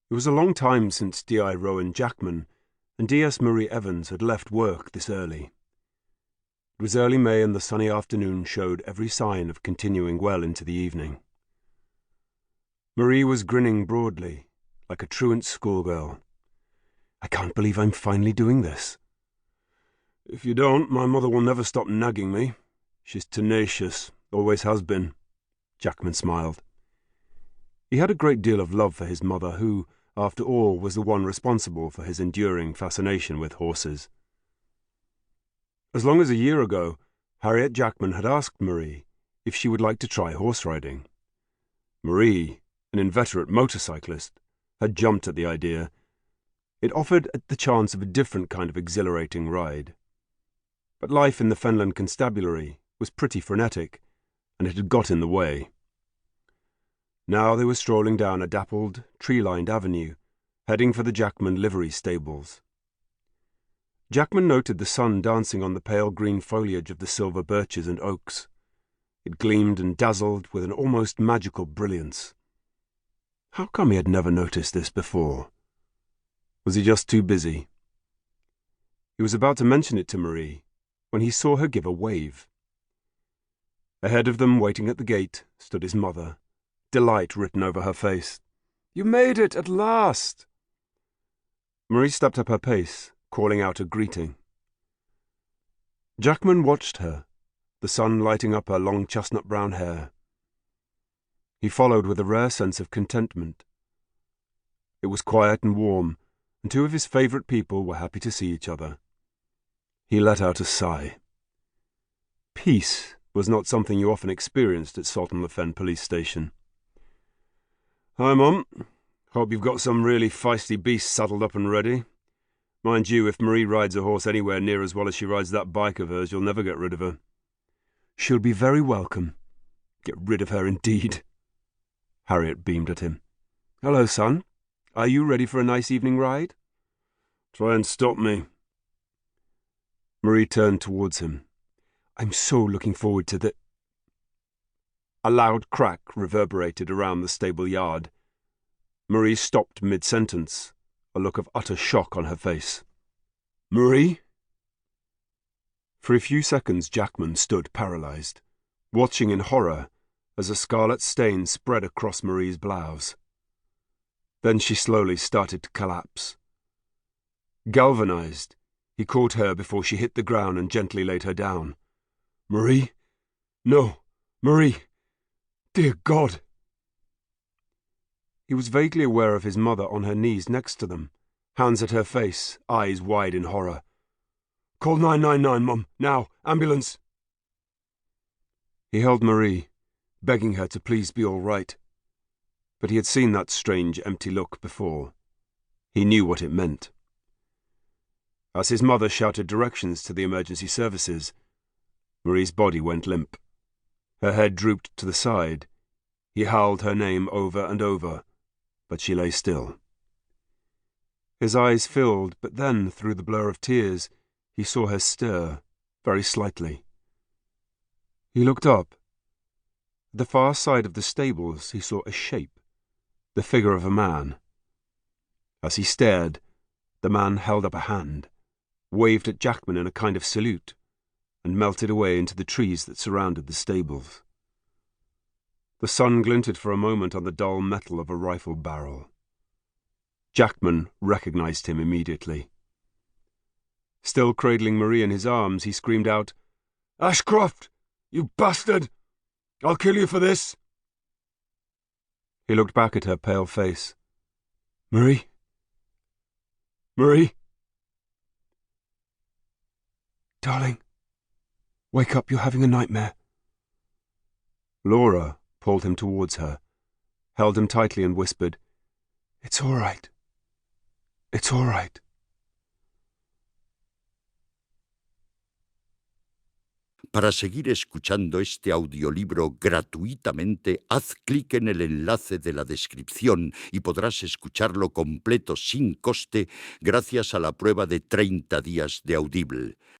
It was a long time since D.I. Rowan Jackman and D.S. Marie Evans had left work this early. It was early May and the sunny afternoon showed every sign of continuing well into the evening. Marie was grinning broadly, like a truant schoolgirl. "I can't believe I'm finally doing this." "If you don't, my mother will never stop nagging me. She's tenacious, always has been." Jackman smiled. He had a great deal of love for his mother, who, after all, was the one responsible for his enduring fascination with horses. As long as a year ago, Harriet Jackman had asked Marie if she would like to try horse riding. Marie, an inveterate motorcyclist, had jumped at the idea. It offered the chance of a different kind of exhilarating ride. But life in the Fenland Constabulary was pretty frenetic, and it had got in the way. Now they were strolling down a dappled, tree-lined avenue, heading for the Jackman livery stables. Jackman noted the sun dancing on the pale green foliage of the silver birches and oaks. It gleamed and dazzled with an almost magical brilliance. How come he had never noticed this before? Was he just too busy? He was about to mention it to Marie when he saw her give a wave. Ahead of them, waiting at the gate, stood his mother, delight written over her face. "You made it at last!" Marie stepped up her pace, calling out a greeting. Jackman watched her, the sun lighting up her long chestnut-brown hair. He followed with a rare sense of contentment. It was quiet and warm, and two of his favourite people were happy to see each other. He let out a sigh. Peace was not something you often experienced at Salton-le-Fen police station. "Hi, Mum. Hope you've got some really feisty beast saddled up and ready. Mind you, if Marie rides a horse anywhere near as well as she rides that bike of hers, you'll never get rid of her." "She'll be very welcome." "Get rid of her, indeed." Harriet beamed at him. "Hello, son. Are you ready for a nice evening ride?" "Try and stop me." Marie turned towards him. "I'm so looking forward to the—" A loud crack reverberated around the stable yard. Marie stopped mid-sentence, a look of utter shock on her face. "Marie?" For a few seconds Jackman stood paralysed, watching in horror as a scarlet stain spread across Marie's blouse. Then she slowly started to collapse. Galvanised, he caught her before she hit the ground and gently laid her down. "Marie? No, Marie! Dear God!" He was vaguely aware of his mother on her knees next to them, hands at her face, eyes wide in horror. "Call 999, Mum. Now! Ambulance!" He held Marie, begging her to please be all right. But he had seen that strange, empty look before. He knew what it meant. As his mother shouted directions to the emergency services, Marie's body went limp. Her head drooped to the side. He howled her name over and over, but she lay still. His eyes filled, but then, through the blur of tears, he saw her stir, very slightly. He looked up. At the far side of the stables he saw a shape, the figure of a man. As he stared, the man held up a hand, waved at Jackman in a kind of salute, and melted away into the trees that surrounded the stables. The sun glinted for a moment on the dull metal of a rifle barrel. Jackman recognized him immediately. Still cradling Marie in his arms, he screamed out, "Ashcroft! You bastard! I'll kill you for this!" He looked back at her pale face. "Marie? Marie?" "Darling, wake up, you're having a nightmare." Laura pulled him towards her, held him tightly and whispered, "It's all right. It's all right." Para seguir escuchando este audiolibro gratuitamente, haz clic en el enlace de la descripción y podrás escucharlo completo sin coste gracias a la prueba de 30 días de Audible.